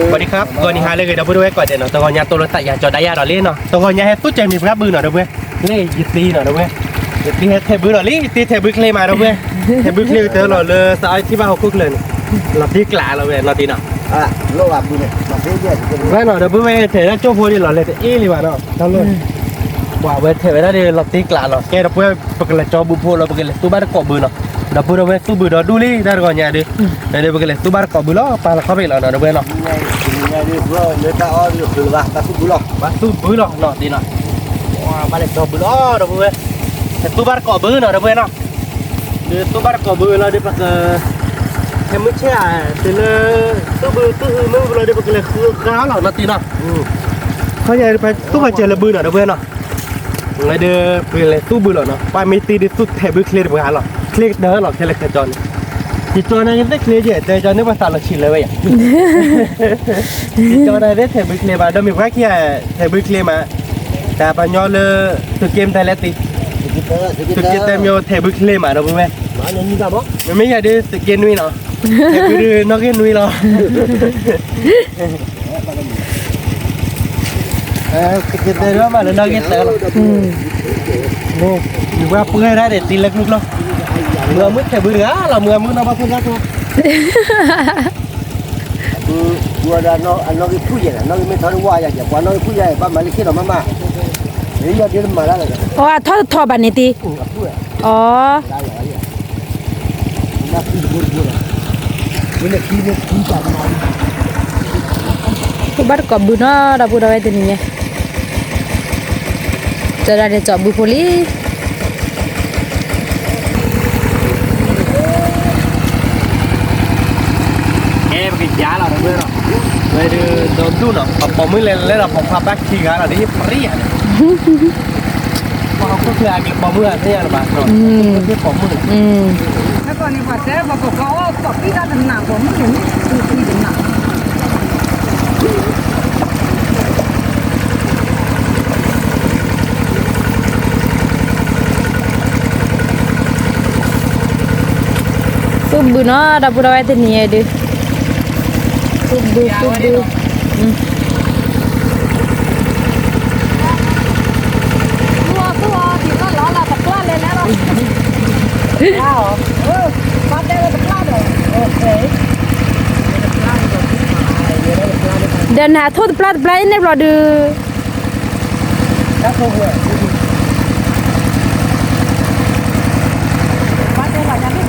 สวัสดีครับก่อนนี้ฮะเลยเดี๋ยวพูดด้วยก่อนเดี๋ยวเนาะตอนนี้ตัวรถตัดยาจอได้ยาดอลเล่เนาะตอนนี้ให้ตู้ใจมีพระบือหน่อยเด้อเว้ยเล่ยึดตีหน่อยเด้อเว้ยยึดตีให้เทบือหน่อยลี่ตีเทบือเคลมาเด้อเว้ยเทบือเคลเจอหล่อเลยสายที่บ้านเขาคุกเลยเราตีกลาเราเว้ยเราตีเนาะโลกบุญเนี่ยมาเพื่อเยอะไว้หน่อยเด้อเว้ยเทแล้วโจ้พูดดิหล่อเลยแต่เอ๊ะเลยว่ะเนาะทั้งเลยว่าเว้ยเทไว้ได้เดี๋ยวเราตีกลาเราแกเราเพื่อปกติจอบุพโพเราปกติตู้บ้านเกาะบือเนาะเราพูดเว้ยตู้บือเราดูลี่ได้ก่อนเนี่ยดิเดี๋ยวปกติตู้บ้านเกาะบือแล้วปลาเราเข้าไปแล้วเนาะเด้อเว้ยเนาะนี่เพื่อเนื้อตาอ่อนอยู่คือว่าตาสุบุหรอกบ้านตู้บือเนาะเนาะตีเนาะว้าบ้านเด็กจอบือเนาะเด้อเว้ยแต่ตู้บ้านเกาะบือเนาะเด้อเว้ยเนาะเดี๋ยวตู้บ้านเกาะบือเราเดี๋ยวปกแค่ไม่ใช่แต่เลยตู้บือตู้หือมึงเราเดี๋ยวปกติคือข้าวเราเนาะตีเนาะเขาใหญ่ไปตู้ไปเจอระบือเนาะเด้อเว้ยเนาะไงเด้อเปเลยตู้บือเนาะไปไม่ตีดิตู้แถบบือเคลียร์ไปหาหรอเคลียร์เด้อหรอแค่เล็กแต่จอนที่จอนนั้นยังได้เคลียร์เยอะแต่จอนนี่ภาษาเราชินเลยเว้ยที่จอนนั้นได้แถบบือเคลียร์มาเดี๋ยวมีแค่แค่แถบบือเคลียร์มาแต่ปัญญาเลยตัวเกมไทยแล้วตีตัวเกมแต่มีแถบบือเคลียร์มาเด้อเว้ยมาเนี่ยนี่กันบ่ไม่อยากได้ตัวเกมนุ้ยเนาะแถบบือนอกเกมนุ้ยเนาะคิดได้ว่ามาแล้วนอกเกมเตอร์นี่อยู่ว่าเพื่อได้เด็ดตีเล็กลูกเนาะเมื่อมืดแค่เบื่อเราเมื่อมืดเรามาพูดกันตัวบัวดานอันน้องผู้ใหญ่น้องไม่ทนว่าอยากว่าน้องผู้ใหญ่บ้านมาลิขิตเรามาเฮ้ยยอดเดือนมาแล้วเลยอ๋อทอบันนี่ตีอ๋อนักที่บัวนี่เนี่ยที่เนี่ยที่จัดมาทุกบ้านก็บุญเนาะเราบุญเอาไว้ตัวนี้เนี่ยจะได้จอบบุญพลีcái giá là nó mới rồi về đồ tu nó bỏ mới lên là phòng pha bác khi gà là đi free à mà không có ai bị bỏ mưa thế là bạn rồi cái bỏ mưa cái con này phải thế và có cái ra đằng nào của mình từ khi đằng nào tubuh no dapur awet ini ya deh tubuh tua thì nó là tập la lên đó bắt đây là tập la rồi ok dan hatu plat ini berada các không vậy bắt đây là cái này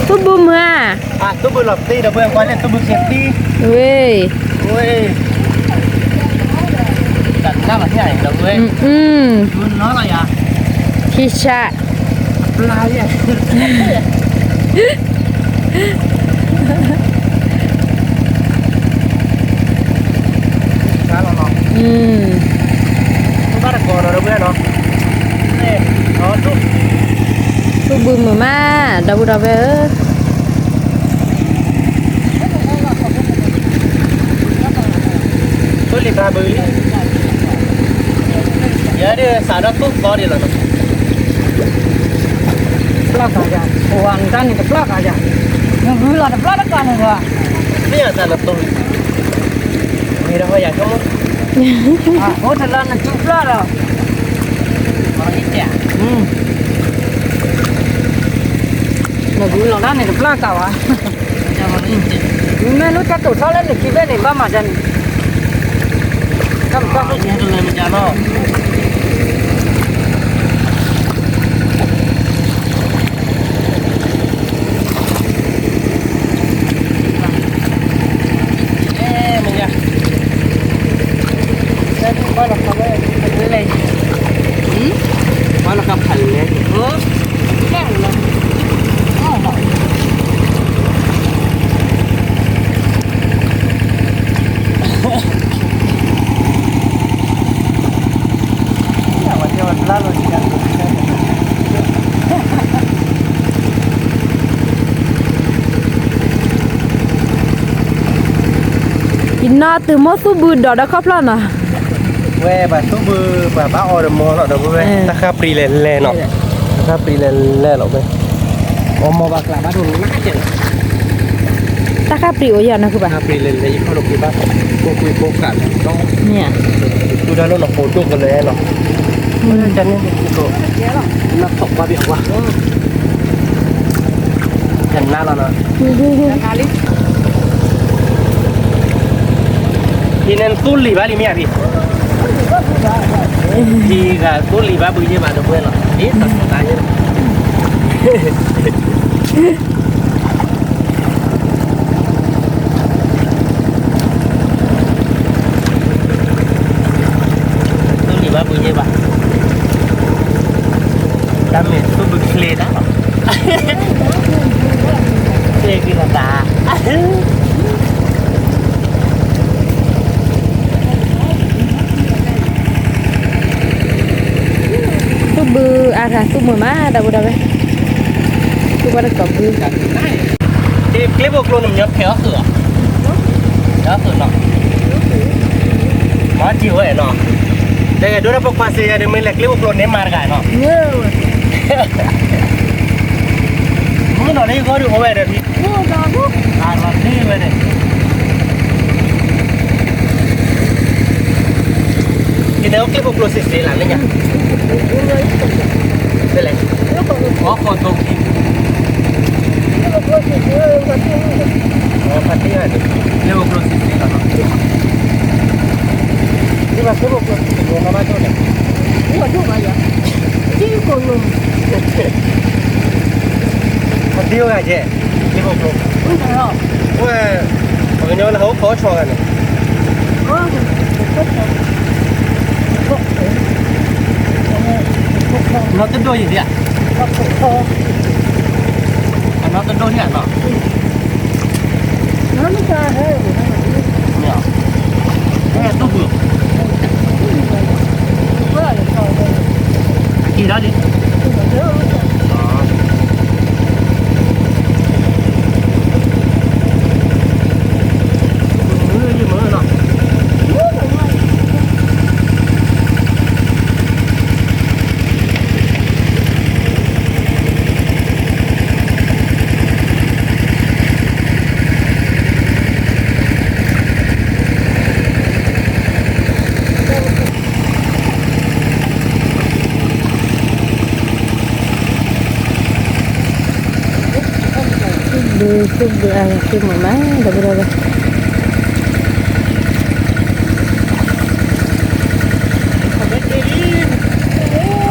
tubuh mah tu bự lọc ti đâu bự quay lên tu bự kẹt ti weh ui đặt ra là thế này đâu ui nó là gì à kisah là gì khá là ngon nó bắt được cò rồi đâu biết nó nè nó chút tubuh mah dapur awet tôi liệt ra bự đi giờ đi xả nó tốt có đi là nó plak aja uang kan itu plak aja yang gula ada plak kan enggak bây giờ xả nó tốt đi đâu vậy không oh telan itu plak rồi có ít tiền nó gula kan itu plak kau ah cho nó ít tiền nhưng nó chắc tụi sao lên được kia bên này ba mà chân không có cái gì lên cho nó nó cặp hành này cái này nó từ mốt su bự đó đã khóc lắm à เว้บาตู้บือบาบ้าออเดอร์มอลเนาะเว้ยตะคาปรีเลเนาะตะคาปรีเลเนาะเว้ยอมบากลาบ้าดูนักเจ๋ง ta khá biểu giờ nó cứ ตะ bảo คาปรีเลเลยเข้าลงที่บ้านโบคุยโบกันเนาะ nè ดูด้านโน้นโฟโต้กันเลยเนาะจันนี่ก็นักตกมาเบียววะเห็นหน้าแล้วเนาะพี่นั่นตุ้นหลีบ้าหรือไม่พี่พี่กับตุ้นหลีบ้าบุญยี่บ้าตัวเพื่อนเนาะนี่ตัดตายเยอะตุ้นหลีบ้าบุญยี่บ้าดำเม็ดตุ้นบุญเคลด้าเคลกินตาsu bự à cả su mờ má đâu đâu vậy su bắt được cọp bự ที่คลิปพวกเราหนุ่มยักษ์แถวเสือแล้วเสือเนาะมาจิ๋วเนาะแต่ดูนะพวกภาษีเดี๋ยวมีเล็กคลิปพวกเราเนี่ยมากันเนาะมึงหน่อยนี่ก็ดูเอาไว้เดี๋ยวพี่อ่านวันนี้ไว้เดี๋ยวกินแล้วคลิปพวกเราเสียหลังนี่ไงเป็นไรอ๋อขอตรงกินpasti ada. Dia belum sisi kan. Dia masih belum. Dia nama tu ni. Dia tu aja. Dia kono. Dia aja. Dia belum. Wah. Orang ni lah kau cakap kan. Nó tên đôi gì vậy? Nó tên đôi nhỉ nó? Nó mới ra thế. Nhỉ? Nghe tôi vừa. Gì đó đi? su bự à su mờ má đâu đâu vậy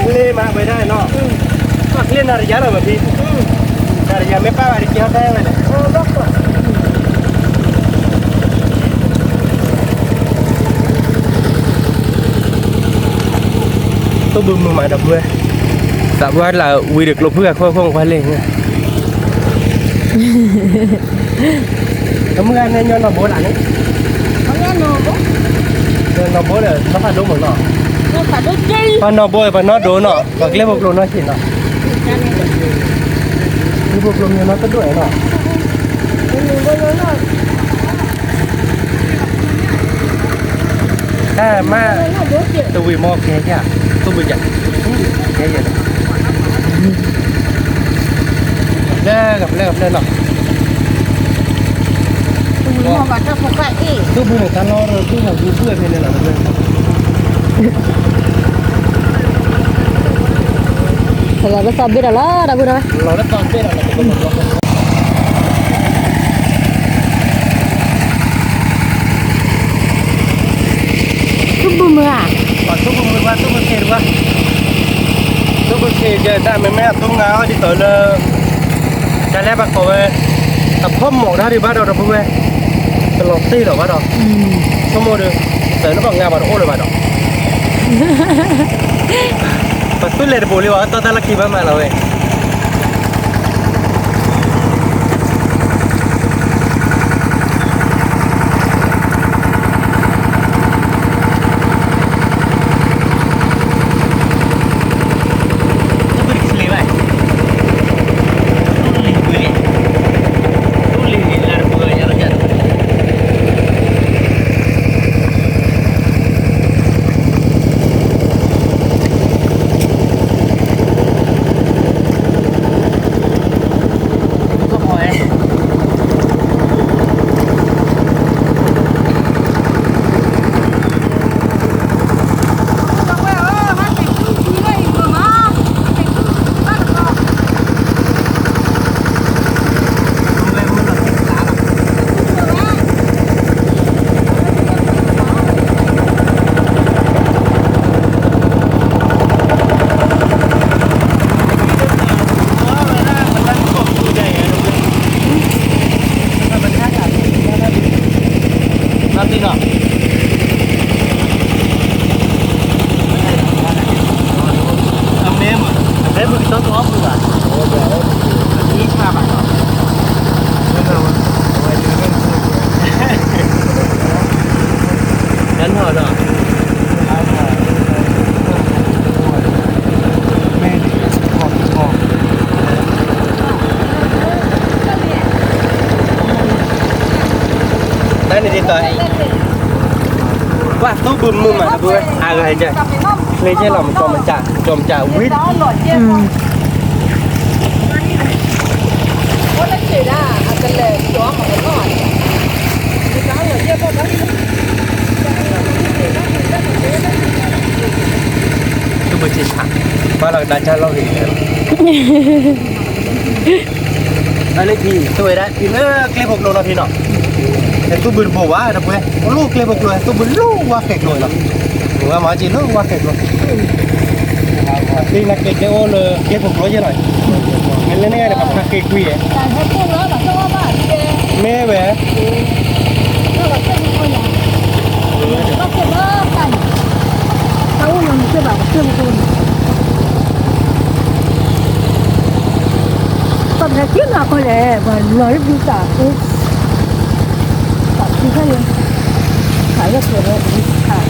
Lên mà về đây nó. Lên là giá rồi màพี่. Là giá mấy ba đi kéo đây vậy. Tôi bưng mà đập về. Dạ qua là quy được lục vừa không phải lên. Kamu kan nanya nak bola ni? Ông nó bố. Nó bola, nó phải đúng rồi nó. Nó phải đốt chi. Pan nó boy, pan nó đồ nó. Và cái bọc lô nó chỉ nó. Cái bọc lô nó có đuổi nó. À mà tôi bị mò kia chứ. Tôi bị giật. Cái gì này? Gặp lên nó. Nó vào trong một cái gì. Tôi bây giờ ta lo rồi, tôi là vui vui thế này là được. thật là cái sao biết là đâu đâu Nó rất toàn biết là có một lo. su bự mờ à Còn tôi bưng qua, tôi bưng kề qua. Tôi bưng kề giờ ta mẹ tôi ngáo đi tới là cái lẽ bác cổ về tập hôm một ra đi bắt đầu rồi về. Tôi lọt ti rồi bắt đầu. Không mua được. Tới nó bằng ngà vào ô rồi bắt đầu. Và tôi lên bộ liều tao ta là kỳ mà là về. này đi tới quá tốt bùm mưa mà nó vui à rồi chơi lấy chơi lòng chòm chả quýt tôi mới chơi chả bao lần đã chơi lâu thì anh ấy thì tôi đã thì nó clip một lô nó thì nóแต่ตัวบึนบอกว่านะเพื่อนลูกเลยบอกเลยตัวบึนลูกว่าเก่งเลยหรอว่ามาจีลูกว่าเก่งเลยนี่นักเก่งจะโอ้เลยเก่งผมร้อยยังไงงั้นเล่นง่ายแต่แบบนักเก่งคุยแม่แหวตอนนี้คิดว่าก็เลยมันร้อยปีจากที่เขาเลยขายก็เกิดแล้วขาย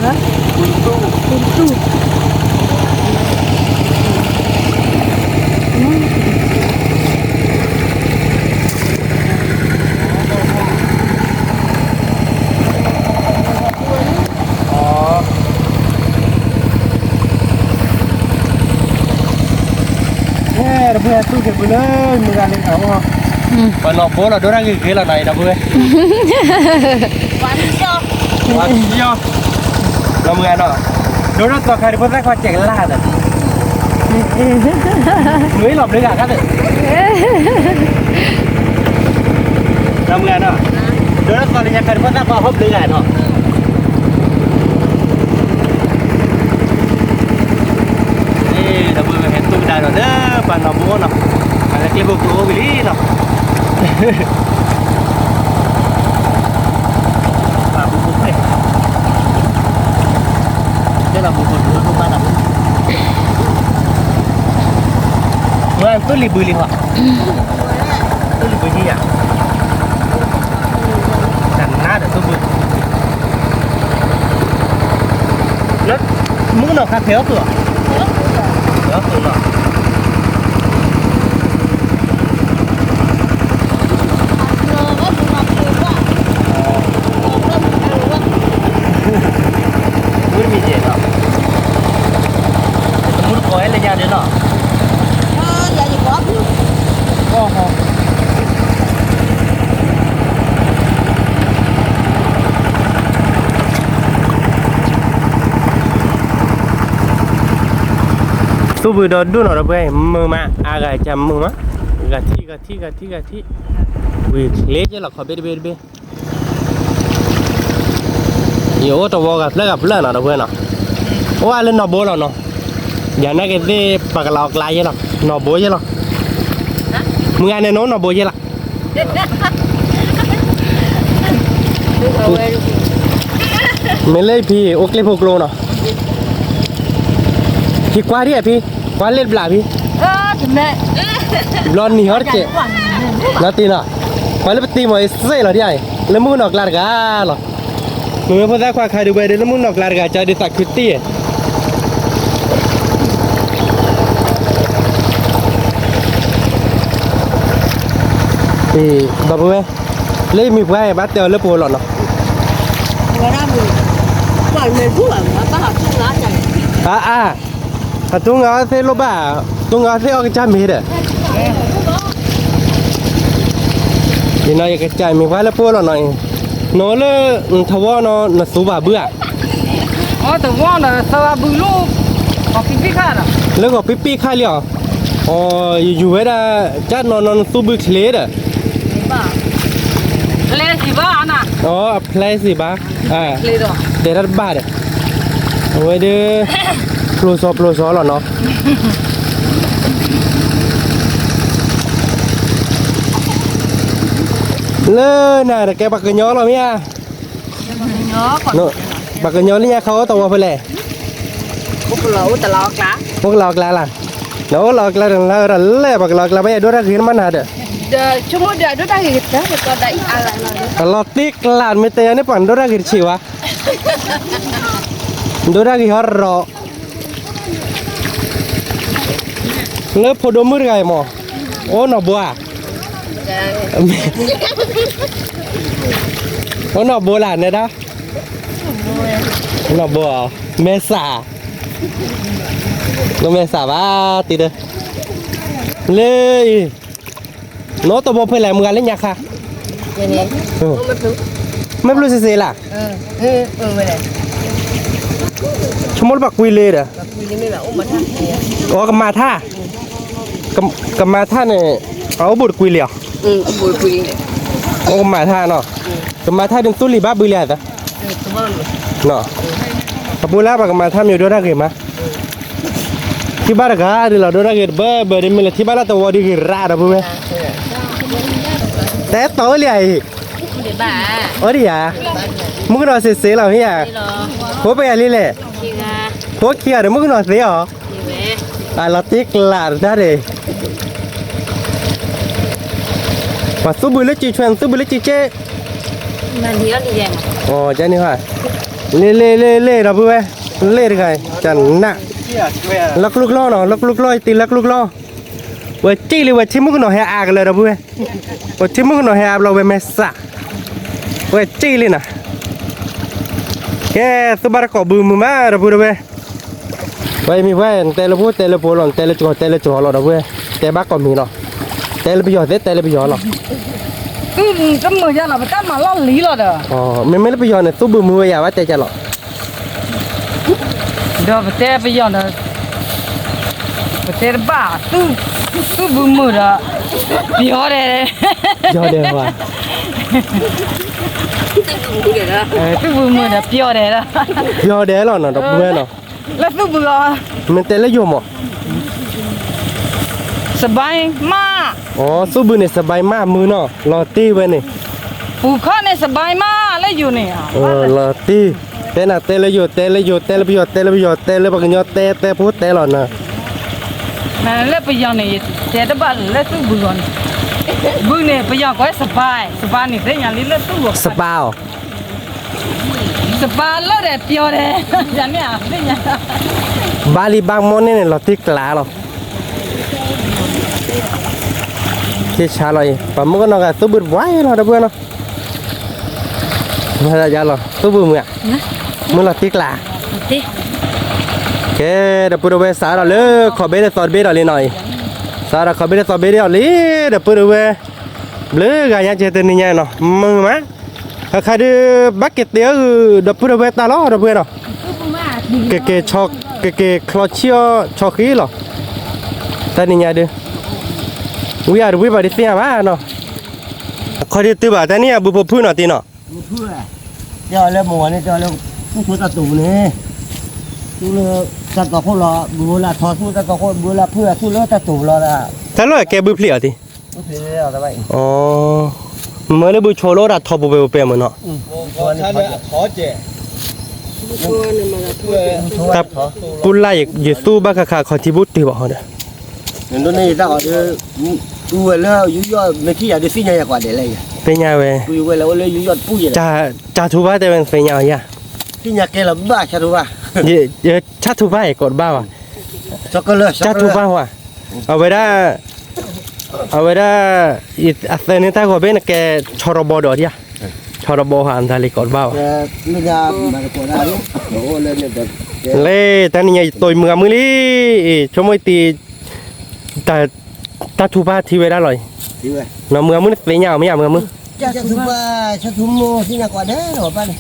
ฮะคุณตู้เพื่อนตู้เก็บไปเลยมีการเลี้ยงเขาเหรอวันนอกโบเราโดนอะไรกี่ละไหนนะเพื่อนวันเดียวเราเมื่อเนาะโดนตัวใครเพื่อนได้ความเจ๋งล่าแต่มือหลบดึงอ่ะครับเราเมื่อเนาะโดนตัวใครเพื่อนได้ความฮบดึงอ่ะเนาะเราเมื่อเห็นตู้ได้แล้วเด้อปันเราโบเนาะอะไรที่บุกโลวิลีเนาะมาบุกเลยเดี๋ยวเราบุกลูกบ้านเราเมื่อตู้รีบลีหัวตู้รีบลีอ่ะดันหน้าเดี๋ยวตู้บุกแล้วมึงเนาะคาเฟ่ตัวเนาะตู้บือโดนดูหน่อยเพื่อนมือมาอากาศจำมือมากะทิวิเละจะหรอขอเบ็ดโย่ตัวกับเล่นหน่อยเพื่อนเนาะว่าเล่นนอโบหรอเนาะอย่างนั้นก็ได้ปากหลอกลายยังหรอนอโบยังหรอมึงอันนี้น้องนอโบยังหรอไม่เลยพี่โอเคพวกโลเนาะพี่กว่าดิพี่กว่าเล่นปลาพี่ถึงแม่ร้อนนี่ฮอตเจ๊แล้วตีน่ะกว่าเล่นตีมาเซ่หรอที่ไอ้แล้วมึงนอกลาดกาหรอมึงไม่พอได้กว่าใครดูไปเดี๋ยวมึงนอกลาดกาจะได้ตักคิตตี้บ้าเว้ยเล่มีไว้บ้าเตียวเล่ปูหลอดเนาะก็ได้มือก่อนเลยพูดว่าป้าหาตุ้งร้านใหญ่ถ้าตุ้งเอาเส้นโลบ้าตุ้งเอาเส้นออกจากมีเด้อนี่น้อยกระจายมีไว้แล้วปูหลอดหน่อยโน้เลยทว่าโน้สูบเบื่ออ๋อแต่ว่าน่ะสวัสดีลูกขอปิ๊กข้าน่ะแล้วก็ปิ๊กข้าเลยอ๋ออยู่ไว้ได้จัดนอนสูบเฉลี่ยเด้อเลสิบ้าน่ะอ๋อเลสิบ้าเลดเดี๋ยวรัดบ้าเด้อเอาไว้เด้อโปรโซหรอเนาะเลิศน่ะแต่แกปักกระยอหรอเมียเนาะปักกระยอนี่เขาตัวไปเลยพวกเราแต่หลอกละล่ะเนาะหลอกละเราเล่ปักหลอกละไม่ดูได้ขึ้นมันหาเด้อชั่วโมงเดียวได้เห็นนะก็ได้อะไรตลอดติ๊กหลานไม่เตะนี่ปั่นดูได้กี่ชีวะดูได้กี่ฮอร์รอแล้วพอดมือไงหมอโอ้หนอบัว nó nọ bố là này đó nó bố mẹ xả nó mẹ xả ba tí đây lê nó tao bố phải làm cái lên nhà khác mấy lúc sẽ là chúng muốn bạc quy lê đó có cầm ma tha này áo bột quy liều bột quy cầm ma tha nó cầm ma tha đừng tu lì ba bự liệt đó nó bố lá bạc cầm ma tha nhiều đôi ra kì màที่บ้านก็ดีแล้วด้วยกันเบอร์ดีมีเลยที่บ้านเราตัวดีกี่ร้านนะพูดไหมแต่โตเลยไอ้โอ้ดิอ่ะมึงก็นอนเสียแล้วเฮียหัวไปอะไรเลยหัวเขียดมึงก็นอนเสียเหรอเราติ๊กหลาดได้เลยว่าสู้บุญเลยจีชวนสู้บุญเลยจีเจ้มันเดียวดีแดงอ๋อเจ้านี่ฮะเล่เราพูดไหมเล่ได้ไงจันน่ะลักลูกล้อเนาะลักลูกล้อตีลักลูกล้อว่าจี้เลยว่าชิมุกหน่อยให้อากันเลยเราพูดว่าชิมุกหน่อยให้อาเราไปเมสะว่าจี้เลยนะแค่ตัวบาร์กอบูมมาเราพูดไปไว้มีไว้แต่เราพูดแต่เราพูดหล่อนแต่เราจ่อเราพูดแต่บ้ากอมีเนาะแต่เราไปหยอดแต่เราไปหยอดหรอ这么家了，干嘛老离了的？อ๋อไม่ได้ไปหยอดเนี่ยตัวบูมมืออย่าว่าแต่จะหรอเดี๋ยวแต่ไปย้อนนะแต่บ้าตู้บุมือละเดี๋ยวเด้หยอดเดี๋ยวว่าตู้บุมือละเดี๋ยวเด้ละหยอดเดี๋ยวหรอเนาะดอกบัวเนาะแล้วตู้บุอ่ะมันแต่ละโยมอ่ะสบายมากอ๋อสู้บุญเนี่ยสบายมากมือเนาะรอตีไว้นี่ผู้ข้อเนี่ยสบายมากแล้วอยู่เนี่ยรอตีแต่น่ะแต่ละโยแต่ละโยแต่ละประโยชน์แต่ละประโยชน์แต่ละบักโยแต่พูดแต่หล่อนนะนั่นแหละไปย้อนนี่แต่ตะบัดแล้วตู้บุก่อนบุเนี่ยไปย้อนก็สบายนี่เป็นอย่างนี้แล้วตู้สบายสบายแล้วเด้เปียวเด้อย่างเนี้ยเป็นอย่างบาลีบางมอนเนี่ยเราติ๊กลาหรอเชี่ยชาเลยปะมึงก็นอนกับตู้บุญไว้เนาะเด้อเพื่อนเนาะมาจะหรอตู้บุญมึงอ่ะมึงเราติ๊กลาติ๊กแกเดี๋ยวพูดเอาไว้สาระเลยขอเบสสอนเบสเอาเลยหน่อยสาระขอเบสสอนเบสเอาเลยเดี๋ยวพูดเอาไว้เลยกันยังเจตนี่ยังเนาะมึงมั้ยใครดูบักเก็ตเดียวเดี๋ยวพูดเอาไว้ตาล้อเดี๋ยวเพื่อนเนาะเก๋ช็อกเก๋คลอเชียช็อกขี้หรอตานี่ยังดูวิอาร์วิบาร์ดิเสียบ้าเนาะขอดีตัวบ้าแต่เนี่ยบุปผุเนาะตีเนาะบุปผุอ่ะเจ้าเล่หมูนี่เจ้าเล่ผู้ตัวตะตูนี่สู้เลยตะตะโคลอบัวละทอสู้ตะตะโคบัวละเพื่อสู้เลยตะตูรอละแต่เราแกบุปผุอ่ะทีบุปผุเอาแต่ไปอ๋อเมื่อเลยบุโชโลรัดทอบุเบลเปมันเนาะทอเจแต่ปุไลอยู่สู้บ้าค่ะขอที่บุตรตีบอกเขาเด้อเห็นตัวนี้ถ้าเขาจะดูแล้วยุ่ยอดไม่ขี้อยากจะสิ่งใหญ่กว่าเดี๋ยวเลยเป็นยังไงดูแล้วเลยยุ่ยอดผู้ใหญ่จ่าทุบ้าแต่เป็นเป็นยังไงสิ่งใหญ่แกเราบ้าชาทุบ้าเยอะชาทุบ้ากดบ้าว่ะช็อกโกแลตชาทุบ้าว่ะเอาไว้ได้อีอัศนีตากว่าเป็นแกชอรบดอดิชอรบหันทะเลกดบ้าว่ะไม่ยามาโกนาลูโอ้เลยเนี่ยเล่แต่นี่ตัวมือลี่ชั่วโมงตีแต่ตาทุบ้าที่เวลาลอยน้ำมือมึงเป็นยังไม่อยากมือมึงชาทุบ้าชาทุโมที่นักกว่าเด้อหรอป้าเนี่ย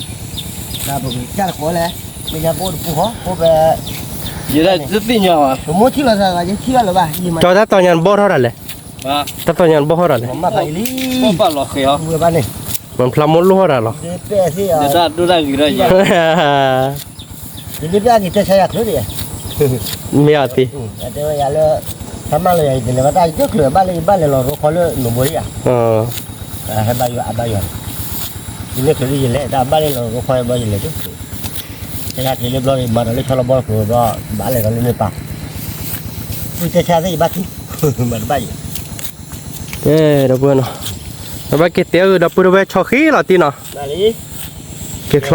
น่าผมชาขอเลยไม่ยาปูปูหัวปูแบบยี่ได้จะตีเนาะผมที่เราจะยังที่เราบ้าจอดตอนยันบ่เท่าไรเลยตอนยันบ่เท่าไรเลยผมมาไปลี่บ้านหรอเหรอเมื่อบ้านนี่มันพลามุลุ่หรอเป๊ะสิอ่ะเดี๋ยวดูได้กี่ได้ยังเดี๋ยวเป๊ะกี่จะใช้อะไรดิไม่เอาทีเดี๋ยวอย่าเลยทำมาเลยเดี๋ยวมาได้เยอะเลยบ้านเลยเราเขาเลยหนุ่มบริอ่ะให้บ้านอยู่บ้านอยู่ทีนี้คือยิ่งเละแต่บ้านเลยเราคอยบ้านยิ่งเละจุ๊บแต่ถ้าที่เรียบร้อยมาเราเล่นชอลบอลคือก็บ้านเลยเราเล่นไม่ปะผู้ชายที่บ้านที่เหมือนบ้านอยู่เดี๋ยวเพื่อนเนาะแล้วบ้านเกตเตอร์เดี๋ยวพูดเอาไว้ช็อกขี้หรอตีเนาะเกตค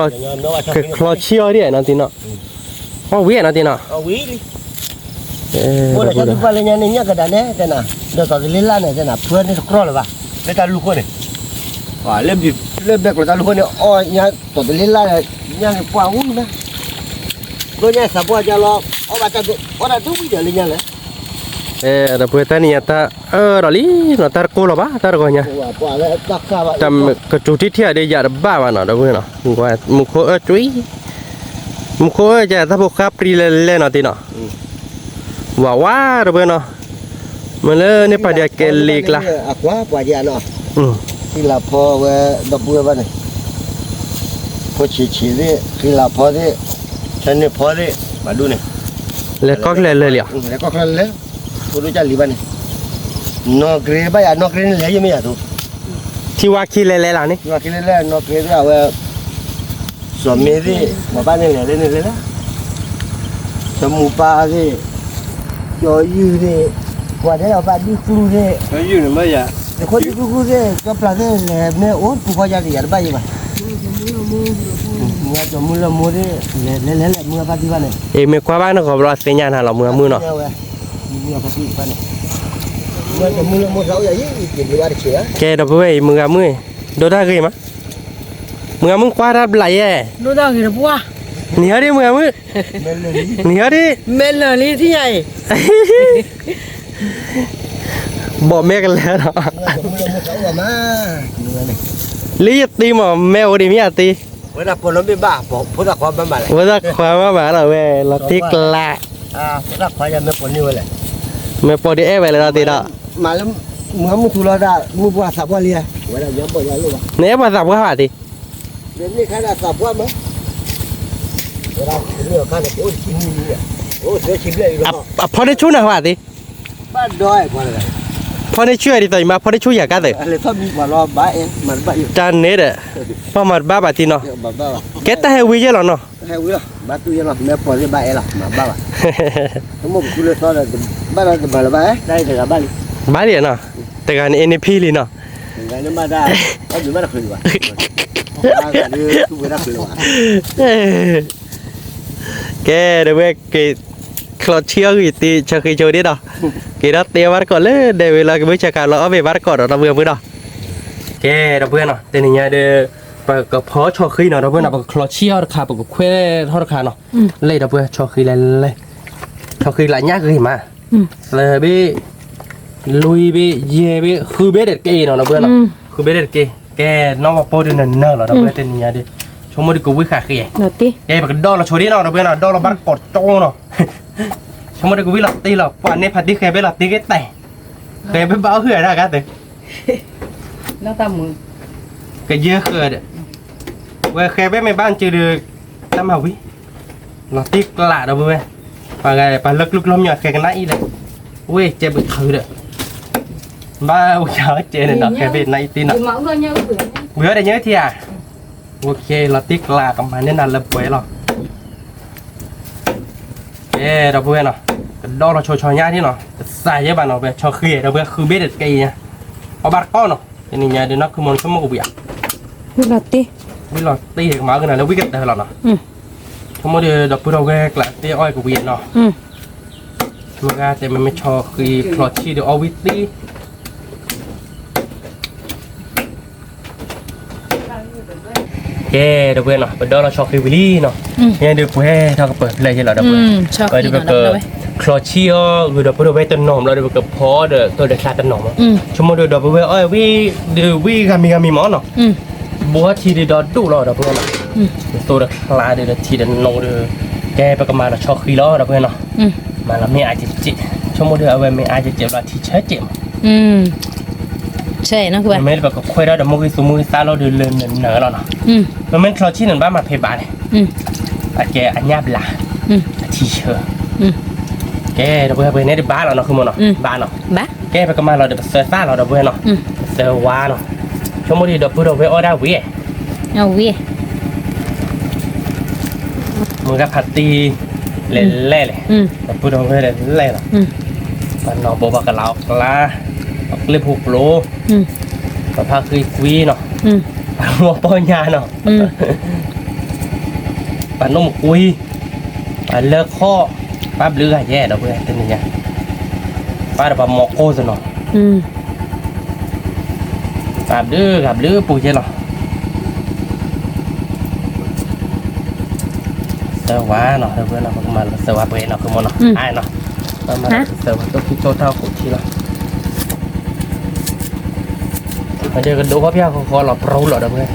ลอเชียร์ดินั่นตีเนาะอ๋อวิ่งนั่นตีเนาะวิ่งโอ้ยฉันทุกวันเลยเนี่ยกระดานเนี่ยแต่น่ะเดี๋ยวตอนเล่นล่าเนี่ยแต่น่ะเพื่อนนี่ทุกคนเลยป่ะ lấy ta luôn này lên bịp lên bẹp của ta luôn này ôi nhà tổ lên lại là nhà này qua uống nữa rồi nhà sập qua cho lo ô bà cha ô đã đúng bây giờ lên nhà này da pue tani ata rali no tar ko lo ba tar go nya qua lại tắc cả vậy tam ka chu ti thia de ya ba ba no da pue no ngwa mu kho chui mu kho ja ta bo kha pri le no ti no wa da pue no mà le ne pa dia ke lik la quá qua dia nó khi là phò về đập bùa vậy này phò chỉ đấy khi là phò đấy chân này phò đấy bà đu này le kok le le ya le kok le phò đu chả lì vậy này nó kề bây giờ nó kề lấy gì mấy à tu thi wa ki le le la ni nhưng mà khi lấy nó kề bây giờ sổ mì đi mà ba này lấy đó sổ mù pa đi cho dư đi qua đấy là ba đi cù đi cái gì nữa bây giờ để coi đi cù đi cho plá đấy là mẹ ốm cù qua nhà đi ăn bao nhiêu mà mua cho mua đi lấy mua ba đi vào này me kwa ba no ko bro se nya na lo mua no mua ba đi vào này mua cho mua rau vậy thì đi vào được ke da pue mua mua do da ge ma mua kwa da blai e Đôi đó thì là bua. ni hari mua ni hari Mẹ là lý thế này. bỏ mẹ cái lẽ đó mua rau mà lý ti mà mèo đi mi ti bữa nào còn nó bị bả bỏ bữa nào còn bả lại bữa đó khóa má bà là về là tiếc lạ bữa nào phải là mẹ còn nhiều lại mẹ bỏ đi về là ti đó mà lắm mua thu lo ra mua qua sạp qua liền bữa nào nhớ bỏ ra luôn nếu mà dập cái hả thì đến đây khai là sạp qua mà bữa nào nhiều khai là ôi chim gì ôi thế chim này à phơi đi chú nào hả thì ba đôi qua đây phơi đi chui đi tới mà phơi đi chui gì cả rồi lấy pháp bị lo bả em mà bả chan nè đấy phơi mặt ba bà thì nó bà cái ta hay quý chứ nó hay quý lắm bà tôi cho nó mẹ bỏ đi bả em là mà bà đúng một cú lên to là bà là bả đây là bả bà đi nó từ cái này phi đi nó ngày nó mà ra nó bị mất rồi cái đấy về cái clot chiêu gì thì cho khi chơi đi đó cái đó tiêu bắt cọt lên để về là cái bữa chả cả lõ về bắt cọt đó vừa mới đó cái đó vừa nó tên nhà để và cái phó cho khi nào đó vừa nào cái clot chiêu khá cái khuê thôi khá nó lấy đó vừa cho khi lấy cho khi lại nhát cái gì mà là bị lui bị dê bị khư biết được cái nó vừa nó khư biết được cái nó mà po đi nở là đó vừa tên nhà đi chúng mới đi cùng với khả kia nọ tí cái cái đo là chỗ đi nào đó bên nào đo là bắt cọt trâu nó chúng mới đi cùng với là tí là quan nên phải đi khai với là tí cái tẻ khai với báo khơi ra cái đấy Nó ta mừng. cái dưa khơi đấy về khai với mấy bạn chưa được năm hào quý nó tí lạ đâu bên và ngày và lực lực lom nhọt khai cái nãy này ui chơi bị thử đấy ba ui trời chơi này nó khai về này tí nào Mẫu thôi nhau bữa đây nhớ thì à ok là tiếc là cầm bàn nên là lập quế rồi ê đâu quên nào đo là cho nhá thế nào xài với bạn nào về cho khỉ đâu quên không biết được cây nha có bắt con nào thì mình nhà thì nó không muốn có một việc nọ tí biết là tí thì mở cái này nó biết cái đây là nó không muốn đi đập đâu ghê là tí oi của biển nó mà ra thì mình mới cho khi plot chi được oi tí yeah, được quên rồi, đó là cho cái vili nó, nghe được quên, thằng cái này chỉ là được quên, vậy được cái clochio, người được được về tân nồng, rồi được cái phó được tôi được khai tân nồng, chúng mình được về ơi vi gami món nó, bố thì đi đó đủ rồi được quên rồi, tôi được khai được thì được nồng được, cái bác mà là cho khi đó được quên rồi, mà là mẹ ai chị, chúng mình được về mẹ ai chị là thì chết chị,ใช่เนาะคือว่า mấy bác có khoe đó được một cái số mũi sao nó được lên nở rồi nó. Mà mình clochio nên ba mà phải bán này. Cái anh nháp là thì chưa cái đó bây giờ này bán là nó không muốn nó bán nó cái bây giờ mà là được sơ sát là được bây giờ nó sơ hoa nó chúng mình đi được bây giờ với ở đâu vậy เอาวิ mình gặp party lẻ lẻ lẻ được bây giờ với lẻ lẻ rồi và nó bộ bạc lão là lên hộp lô và pha khi quý nó mua bao nhà nó và nó một quý và lơ kho bắp lưỡi gà dẻ đâu bây giờ tên này nha bắp là bắp mọc cô rồi nó gặp đứa bùi chơi nào sơ quá nó thôi bữa nào mà sơ quá bữa nào không muốn nó ai nó mà sơ quá tôi cho tao cũng chỉ là bây giờ cái đồ hấp nhau khó lọt râu lọt được rồi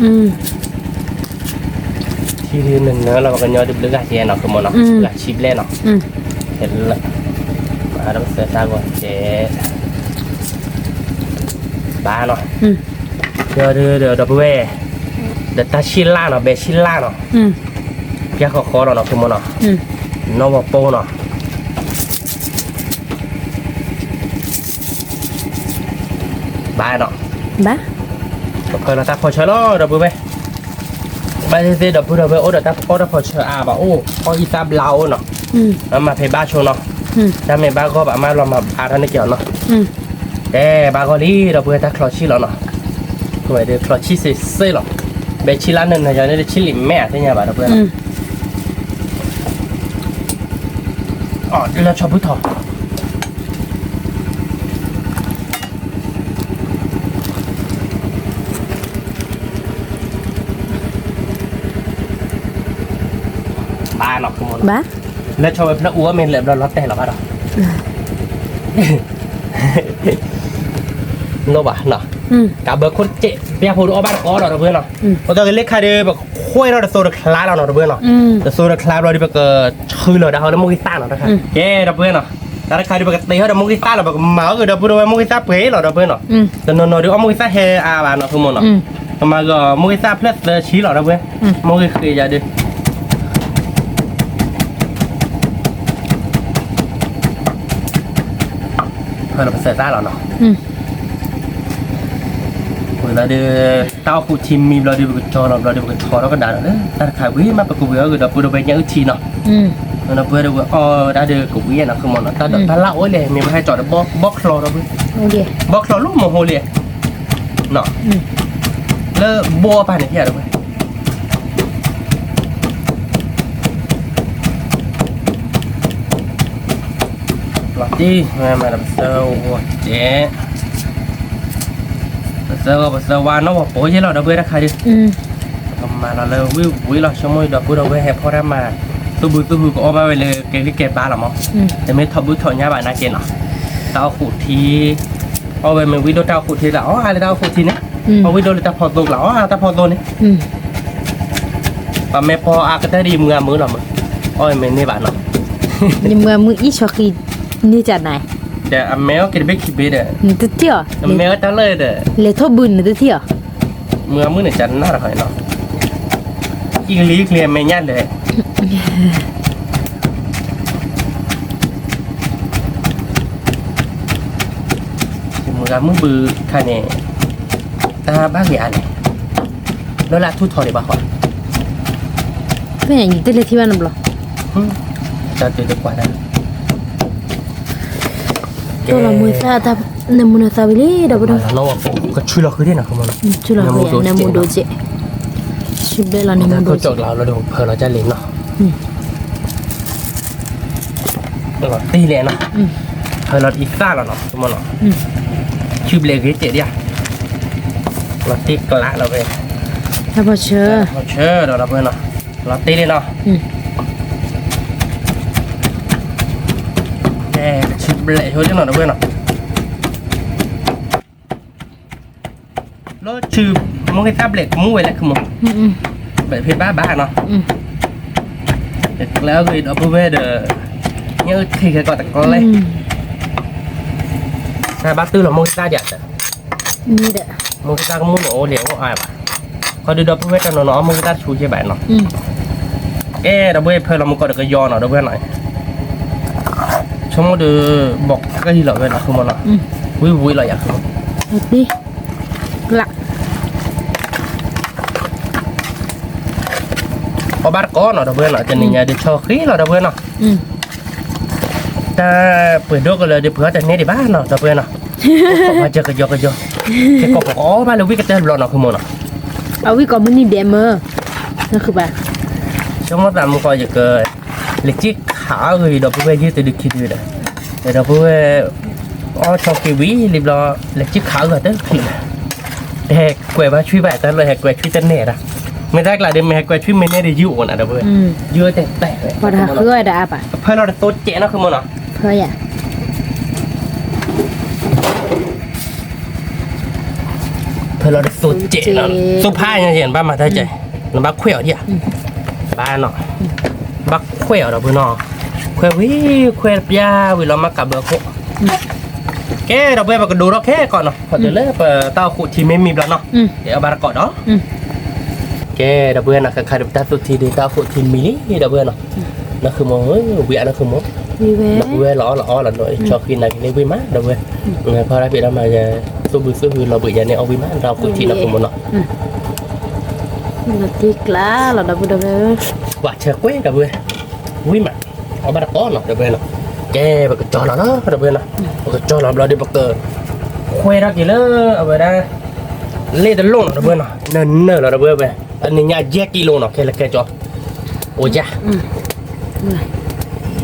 khi thì mình là cái nhớ được gà chè nó không muốn nó gà chip lên nó thế là mà nó sẽ sao rồi chè ba nó giờ đập về để ta xin la nó bé xin la nó cái khó nó không muốn nó vào po nó ba nó ba rồi là ta phải chơi nó đập về bây giờ đập về ô ta phải chơi à bảo ô có ít ta lao nó mà phải ba cho nó ta mẹ ba có bạn mà làm mà à thằng này kiểu nó để ba có đi đập về ta khó chi nó rồi để khó chi sẽ nó bé chi lan nên là giờ này chi lìm mẹ thế nhà bà đập về nó cho bút thọ ba nó không muốn ba nó cho nó uống mình lại nó tè là ba đâu nó bảo nó cả bữa con chị bây giờ hồi ba có rồi bữa nó bây giờ cái lết khai điแบบค่อยเราจะโซดาคลาเราเนาะเพื่อนเนาะจะโซดาคลาเราดิแบบชื่อเราได้เขาได้มุกิต้าเนาะนะครับเย้เพื่อนเนาะแต่ถ้าใครดิแบบตีเขาได้มุกิต้าเราแบบเมาคือเดี๋ยวพูดว่ามุกิต้าเป๋เราเพื่อนเนาะแต่นนท์เดี๋ยวเอามุกิต้าเฮอาบานเนาะคือมันเนาะมาก็มุกิต้าเพลสชี้เราเพื่อนมุกิคือจะดิเพื่อนเราไปเสิร์ฟได้เราเนาะlà đi tao phụ chim mi là đi được cho được cho nó cái đàn nữa ta khai quý mà bậc quý rồi đập về nhà chi nó nó vừa được đã được quý nó không mà nó ta lão ấy liền mình hay chọn được bóc lò đó bóc lò lúc mà hồ liền nó lơ bua bàn này kia được lọt đi mà làm sao chế giờ qua nó bỏ bố chứ là đâu biết đã khai đi mà là lời quý là cho môi đợt bữa đầu về hẹp khó ra mà tôi bự có ba về cái kẹp ba là mỏ để mấy thợ bự thợ nhà bạn này kia nọ tao phụ thì về mình video tao phụ thì là ai là tao phụ thì nè video là tao phò tôi là tao phò tôi nè và mẹ phò cái đi mưa mưa nào mà ôi mình đi bạn nào nhưng mà mưa ít cho khi như thế này để méo cái bếp kịp đấy tự thiểu méo tao lên để lấy thô bùn tự thiểu mưa này chắn nó là phải nó chỉ lý liền mày nhát đấy mưa bự khai này ta bác gì ăn này nó là thu thỏi để bảo hỏi cái này nhìn tên là thi ban rồi cho tôi được quả đây tôi là mùi xa ta nằm mùi xa với lý đâu đâu nó có chui lọt cái thế nào không mà chui lọt cái nằm mùi đồ chị chụp đây là nằm mùi đồ chị là đồ phở nó cho lên nó nó tì lẹ nó phở nó ít xa là nó không mà nó chụp lên cái chị đi à nó tì lạ nó về nó bao chờ đó là về nó tì lên nó chụp lẹ thôi chứ nó quên nào nó chụp một cái tablet cũng mua lại không một bởi vì ba nóแล้วก็เอาไปเวดเนี่ยที่เคยก่อนแต่ก็เลยแต่บ้านตื้อเราโมกิต้าเด็ดนี่เด้อโมกิต้าก็มุ่งโอเลี้ยงก็อายป่ะเขาดูดับเวดกันเนาะโมกิต้าชูใช่แบบเนาะดับเวดเพื่อเรามันก็เด็กยอนเนาะดับเวดหน่อยช่วงดูบอกก็ที่เราเวลาคือมันละวุ้ยเราอยากคือดิละพอบ้านก้อนเนาะเพื่อนเนาะจะนี่ไงเดี๋ยวชอครีเราเพื่อนเนาะแต่เปิดดูกันเลยเดี๋ยวเพื่อนแต่เนี่ยเดี๋ยวบ้านเนาะเพื่อนเนาะมาเจอกันเยอะแค่ก็บอกอ๋อบ้านเราวิ่งกันเต็มรอเนาะคือมันเนาะเอาวิ่งก่อนมันนี่เดมเมอร์นั่นคือแบบช่วงนั้นมันก็จะเกิดเล็กจิ๊กขาเลยเราเพื่อนยืดตัวดึกคิดดูเลยแต่เราเพื่อนอ๋อชอบกีวีรีบรอเล็กจิ๊กขาเลยเด้อผิด แต่กวยว่าช่วยแบบแต่เลยกวยช่วยจะเน็ตอ่ะไม่ได้กลายเป็นแม่กวยช่วยไม่ได้ยุ่งนะเด้อเพื่อนเยอะแต่เลย พอถ้าเคยได้ป่ะ เพื่อนเราโต๊ะเจ๊นะคือมันเนาะ เคยอ่ะ เพื่อนเราโต๊ะเจ๊นะสุภาพยังเห็นบ้านมาได้ใจแล้วบักเขียวดิอ่ะบ้านเนาะบักเขียวเราเพื่อนเนาะเขียววิเขียวยาวิเรามากับเบอร์โคแกเราไปมาดูเราแค่ก่อนเนาะพอจะเลิกเต้าขุดที่ไม่มีแล้วเนาะเดี๋ยวบาร์ก่อนเนาะแกเราเบื่อนะใครๆตาสุดทีเดียวเต้าขุดที่มีนี่เราเบื่อเนาะนั่นคือมองเวียนั่นคือมอง วีเว เราเบื่อล้อหน่อยชอบกินอะไรกินได้วิ่งมาเราเบื่อพอได้ไปแล้วมาจะสู้บื้อเราเบื่อเนี่ยเอาวิ่งมาเราขุดที่นั่นคือมองเนาะ เราตีกล้าเราดับดับเลย ว่าเชื่อเว้ยเราเบื่อวิ่งมาเอาบาร์ก่อนเนาะเราเบื่อเนาะแกแบบจอเราเนาะเราเบื่อเนาะจอเราได้บักเกอร์คุยรักอยู่เลยเอาไปได้เล่ตลงเราเบื่อเนาะเนิ่นเราเบื่อไปอันนี้เนี่ยแยกกิโลเนาะแค่ละแค่จอโอ้ยจ้ะ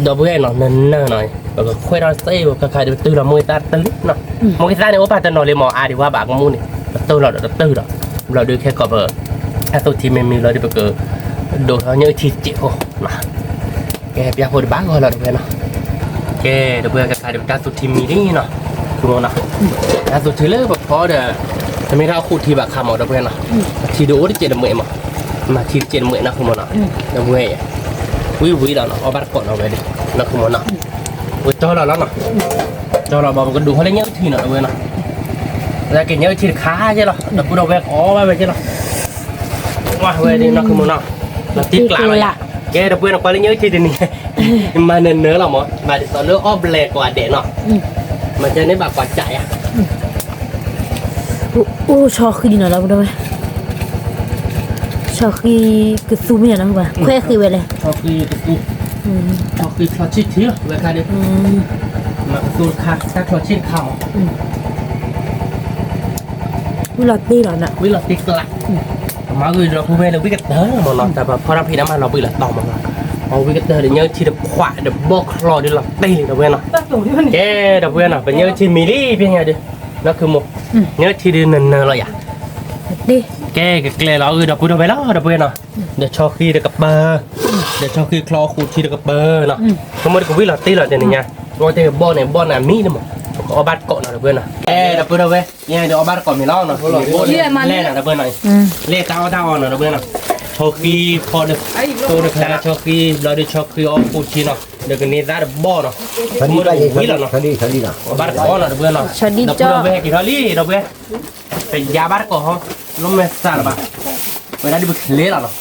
เราเบื่อเนาะเนิ่นหน่อยแล้วก็คุยเราเซ่แบบใครๆตื่นเรามือตาตะลิเนาะมือตาเนี่ยว่าป้าจะนอนเลยมออาดีว่าบากมูนี่ตื่นเราดูแค่กอบถ้าตัวทีไม่มีเราได้บักเกอร์โดนเขาเยอะทีเจ็บนะแกอยากพูดบ้างก็เราเบื่อเนาะแกเดี๋ยวเบื่อกับใครเดี๋ยวการสุดทีมีนี่เนาะคือมันนะการสุดทีเลิกแบบพอเดี๋ยวทำไมเราขุดทีแบบคำเอาเดี๋ยวเบื่อเนาะทีดูที่เจ็ดเมื่อยมาทีเจ็ดเมื่อยนะคือมันนะเดี๋ยวเมื่อยวิเราเนาะเอาบัตรก่อนเอาไปดินะคือมันนะจอเราแล้วเนาะจอเราบอกกันดูเขาเล่นเยอะทีเนาะเบื่อเนาะแล้วกินเยอะทีขาใช่หรอเดี๋ยวกูเราแบกอ๋อไปใช่หรอว่าเว้ยนี่นะคือมันนะเราติดกลางเลยแกเดี๋ยวเพื่อนเราไปเล่นเยอะทีเดียวนี้มาเนื้อเราหมดมาตอนเลือกอ้อมแหลกกว่าเด็กเนาะมันจะได้แบบกว่าใจอ่ะ โอ้ชอคือดีหน่อยเราดับเลยชอคือซูมอย่างนั้นป่ะแค่คือเวลา ชอบคือตะกุชอบคือชอบชิดทีเวลาเด็กมาสูดขาถ้าชอบชิดเข่า วิลตีหรอน่ะ วิเราติดกลางมาคือเราพูดไปเราวิกเตอร์หมดเนาะแต่พอเราพิจารณาเราวิเราต่อมาเอาวิกเตอร์เดี๋ยวเนื้อที่เดือดขวาเดือดบอกคลอเดี๋ยวเราตีเลยเราเว้ยเนาะแกเดี๋ยวเว้ยเนาะเป็นเนื้อที่มิลลี่เพียงไงดินั่นคือหมกเนื้อที่เดือดเนินเลยอ่ะ ดิ แกเราเดี๋ยวพูดไปแล้วเดี๋ยวเว้ยเนาะเดี๋ยวชอคีเดี๋ยวกับเบอร์เดี๋ยวชอคีคลอขูดที่เดี๋ยวกับเบอร์เนาะทั้งหมดก็วิเราตีเราเดี๋ยวนี้ไงว่าแต่บอลเนี่ยบอลน่ะมีนะมั้งเอาบัตรก่อนนะเพื่อนนะเดี๋ยวเพื่อนเอาไว้เนี่ยเดี๋ยวเอาบัตรก่อนมีเล่านะเล่นนะเพื่อนหน่อยเล่นเท้านะเพื่อนนะชอคีพอเดี๋ยวตัวเดี๋ยวแค่ชอคีเราเดี๋ยวชอคีเอาขูดที่เนาะเดี๋ยวกันนี้ได้บอลเนาะ ทดีไป วิเราเนาะ ทดีนะ บัตรก่อนนะเพื่อนเนาะเดี๋ยวเพื่อนเอาไว้กี่เท่าลี่เราไว้เป็นยาบัตรก่อนฮะล้มเมสซาลบ้าเวลาที่บุกเล่นเนาะ